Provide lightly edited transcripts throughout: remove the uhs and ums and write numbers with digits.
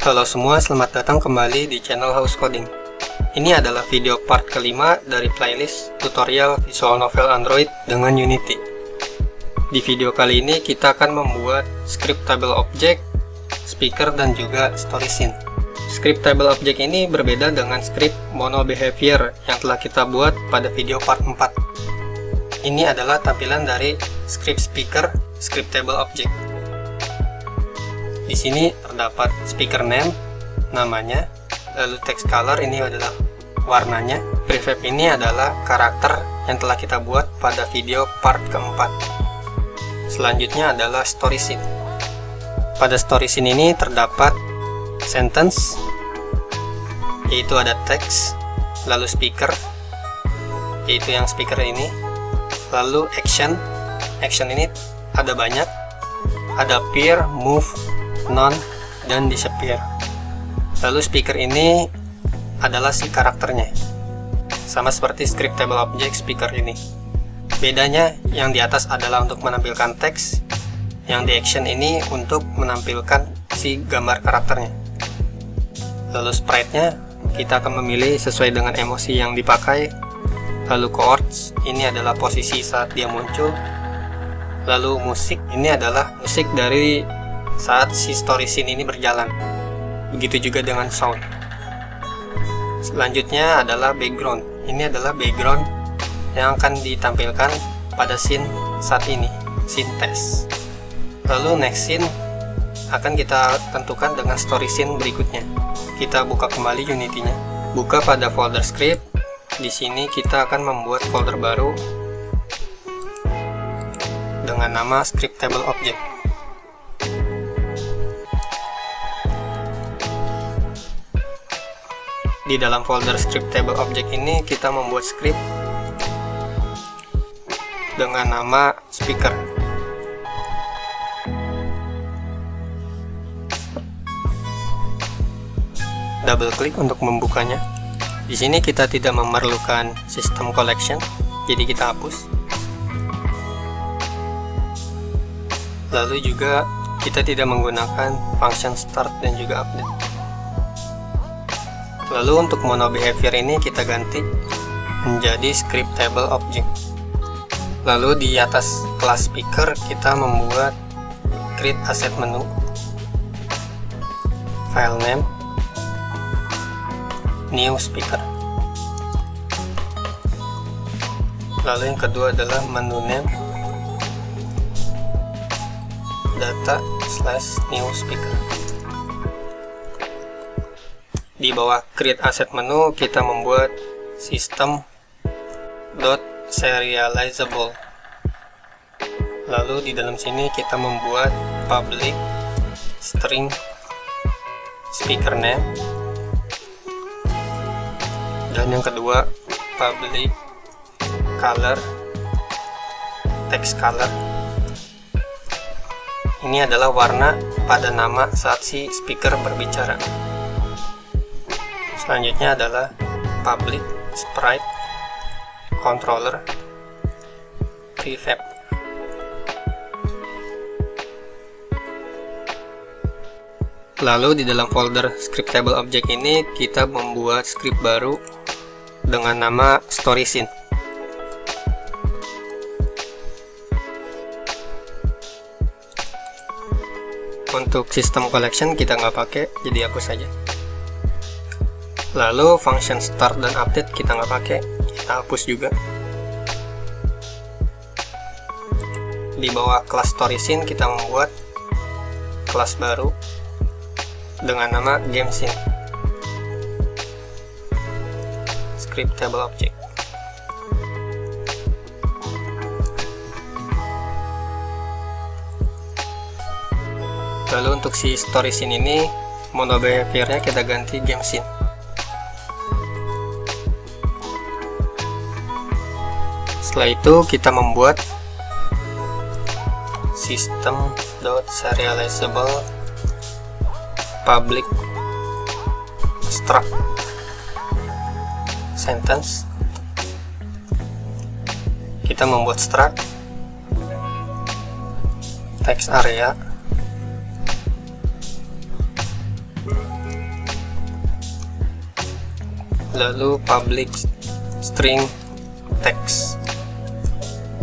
Halo semua, selamat datang kembali di channel House Coding. Ini adalah video part kelima dari playlist tutorial visual novel Android dengan Unity. Di video kali ini kita akan membuat script table object, speaker, dan juga story scene. Script table object ini berbeda dengan script mono behavior yang telah kita buat pada video part 4. Ini adalah tampilan dari script speaker, script table object. Di sini terdapat speaker name, namanya, lalu text color ini adalah warnanya, prefab ini adalah karakter yang telah kita buat pada video part keempat. Selanjutnya adalah story scene. Pada story scene ini terdapat sentence, yaitu ada teks, lalu speaker, yaitu yang speaker ini, lalu action ini ada banyak, ada appear, move, none, dan disappear. Lalu speaker ini adalah si karakternya, sama seperti script table object speaker ini. Bedanya yang di atas adalah untuk menampilkan teks, yang di action ini untuk menampilkan si gambar karakternya. Lalu sprite-nya kita akan memilih sesuai dengan emosi yang dipakai. Lalu chords ini adalah posisi saat dia muncul. Lalu musik ini adalah musik dari saat si story scene ini berjalan. Begitu juga dengan sound. Selanjutnya adalah background. Ini adalah background yang akan ditampilkan pada scene saat ini, scene test. Lalu next scene akan kita tentukan dengan story scene berikutnya. Kita buka kembali Unity-nya. Buka pada folder script. Di sini kita akan membuat folder baru dengan nama script table object. Di dalam folder script table object ini kita membuat script dengan nama speaker. Double klik untuk membukanya. Di sini kita tidak memerlukan system collection, jadi kita hapus. Lalu juga kita tidak menggunakan function start dan juga update. Lalu untuk mono behavior ini kita ganti menjadi script table object. Lalu di atas kelas speaker kita membuat create asset menu, file name, new speaker. Lalu yang kedua adalah menu name, data/new speaker. Di bawah create asset menu kita membuat system.serializable. Lalu di dalam sini kita membuat public string speaker name, dan yang kedua public color text color. Ini adalah warna pada nama saat si speaker berbicara. Selanjutnya adalah public sprite controller prefab. Lalu di dalam folder script table object ini kita membuat script baru dengan nama story scene. Untuk system collection kita nggak pakai, jadi hapus saja. Lalu function start dan update kita nggak pakai, kita hapus juga. Di bawah kelas story scene kita membuat kelas baru dengan nama game scene, script table object. Lalu untuk si story scene ini mono behaviornya kita ganti game scene. Setelah itu kita membuat system.serializable public struct sentence. Kita membuat struct text area lalu public string text.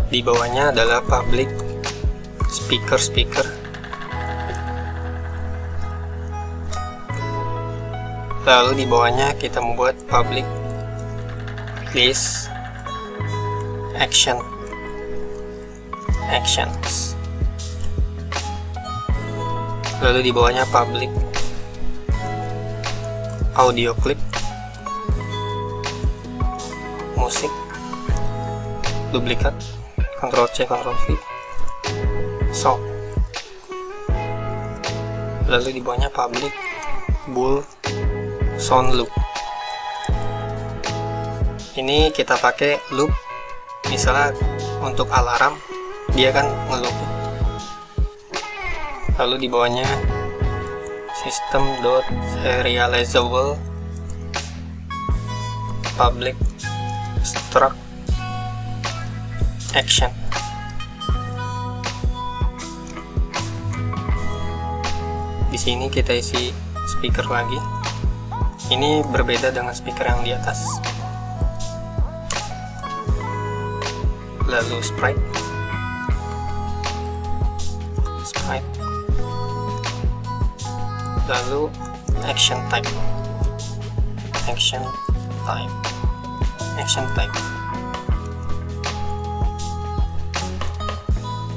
Di bawahnya adalah public speaker. Lalu di bawahnya kita membuat public list actions. Lalu di bawahnya public audio clip, musik, duplikat, Ctrl C Ctrl V, sound. Lalu di bawahnya public bool sound loop. Ini kita pakai loop, misalnya untuk alarm dia kan ngeloop. Lalu di bawahnya system.serializable public struct action. Di sini kita isi speaker lagi. Ini berbeda dengan speaker yang di atas. Lalu sprite, lalu action type.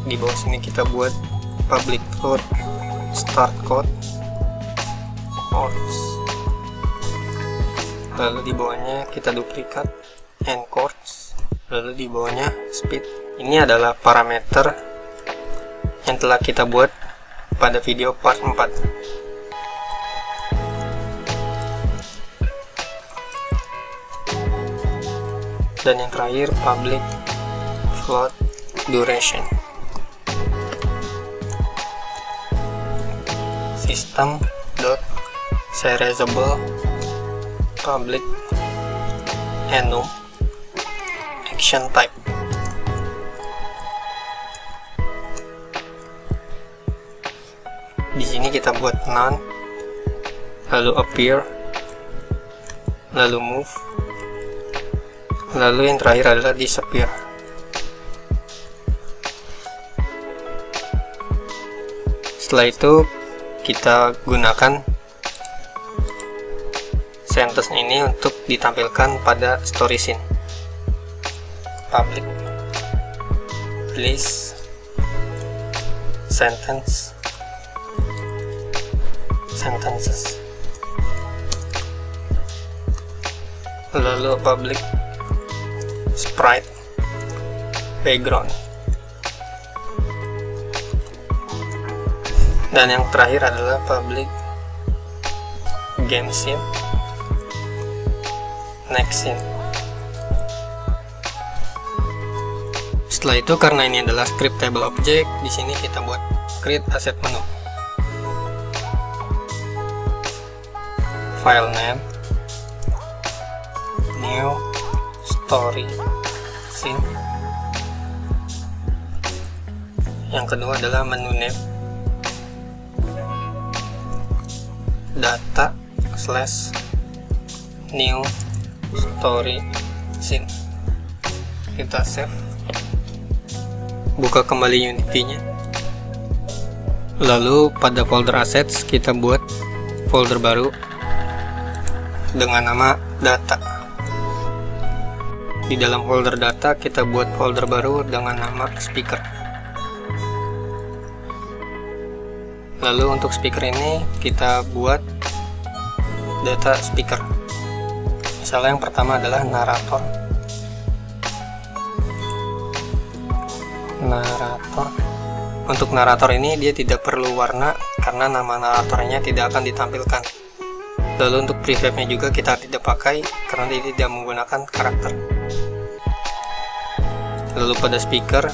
Di bawah sini kita buat public code, start code, chords. Lalu di bawahnya kita duplikat end chords. Lalu di bawahnya speed. Ini adalah parameter yang telah kita buat pada video part 4. Dan yang terakhir public float duration. System.serializable public enum action type. Di sini kita buat none, lalu appear, lalu move, lalu yang terakhir adalah disappear. Setelah itu kita gunakan sentence ini untuk ditampilkan pada story scene. Public list sentences, lalu public sprite background, dan yang terakhir adalah public game scene, next scene. Setelah itu, karena ini adalah scriptable object, di sini kita buat create asset menu, file name, new story scene. Yang kedua adalah menu name, data / new story scene. Kita save, buka kembali Unity-nya. Lalu pada folder assets kita buat folder baru dengan nama data. Di dalam folder data kita buat folder baru dengan nama speaker. Lalu untuk speaker ini kita buat data speaker. Misalnya yang pertama adalah narator. Untuk narator ini dia tidak perlu warna karena nama naratornya tidak akan ditampilkan. Lalu untuk prefabnya juga kita tidak pakai karena dia tidak menggunakan karakter. Lalu pada speaker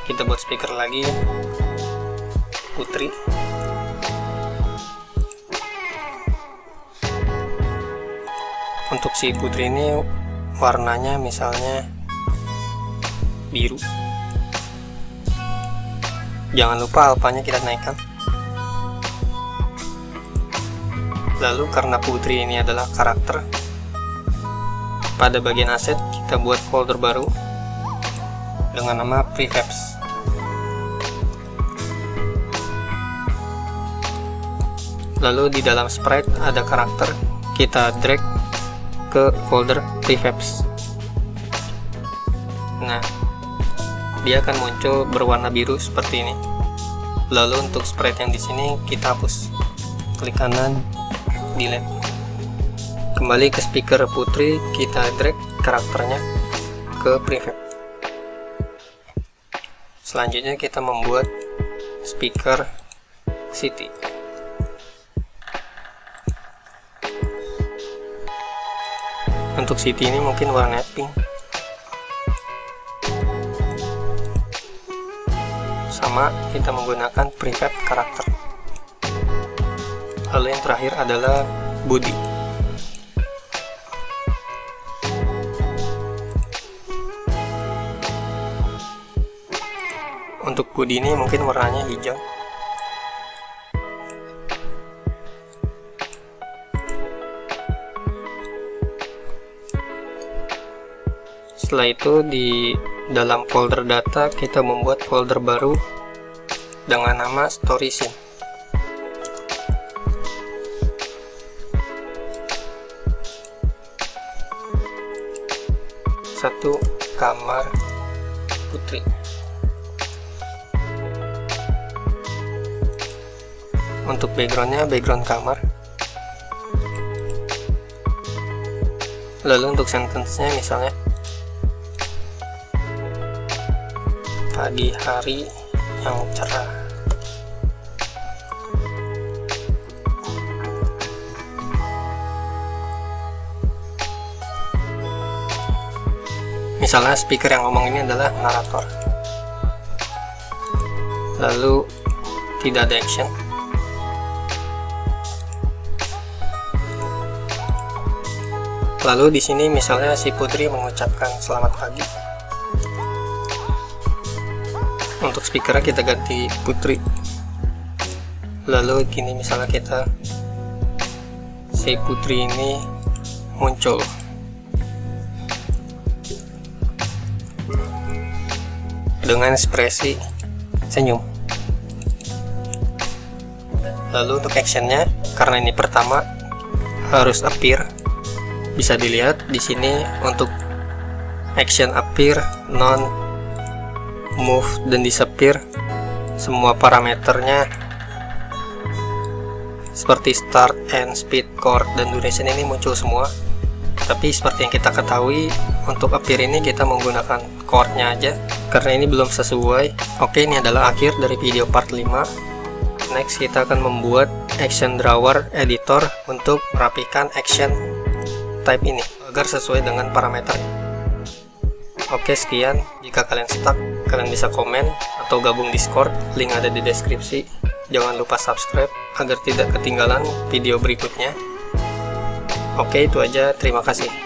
kita buat speaker lagi, putri. Untuk si putri ini warnanya misalnya biru. Jangan lupa alpanya kita naikkan. Lalu karena putri ini adalah karakter, pada bagian aset kita buat folder baru dengan nama prefabs. Lalu di dalam sprite ada karakter, kita drag ke folder prefabs. Nah, dia akan muncul berwarna biru seperti ini. Lalu untuk sprite yang di sini kita hapus. Klik kanan, delete. Kembali ke speaker putri, kita drag karakternya ke prefab. Selanjutnya kita membuat speaker city. Untuk city ini mungkin warna pink. Sama, kita menggunakan prefab karakter. Lalu yang terakhir adalah body. Untuk body ini mungkin warnanya hijau. Setelah itu di dalam folder data kita membuat folder baru dengan nama story scene. Satu kamar putri. Untuk backgroundnya background kamar. Lalu untuk sentence-nya misalnya pagi hari yang cerah. Misalnya speaker yang ngomong ini adalah narator. Lalu tidak ada action. Lalu di sini misalnya si putri mengucapkan selamat pagi. Untuk speakernya kita ganti putri. Lalu gini misalnya kita si putri ini muncul dengan ekspresi senyum. Lalu untuk actionnya, karena ini pertama harus appear, bisa dilihat di sini untuk action appear, non move dan disappear, semua parameternya seperti start, end, speed, chord, dan duration ini muncul semua. Tapi seperti yang kita ketahui, untuk appear ini kita menggunakan chordnya aja karena ini belum sesuai. Oke, ini adalah akhir dari video part 5. Next kita akan membuat action drawer editor untuk merapikan action type ini agar sesuai dengan parameter. Oke, sekian. Jika kalian stuck, kalian bisa komen atau gabung Discord, link ada di deskripsi. Jangan lupa subscribe agar tidak ketinggalan video berikutnya. Oke, itu aja. Terima kasih.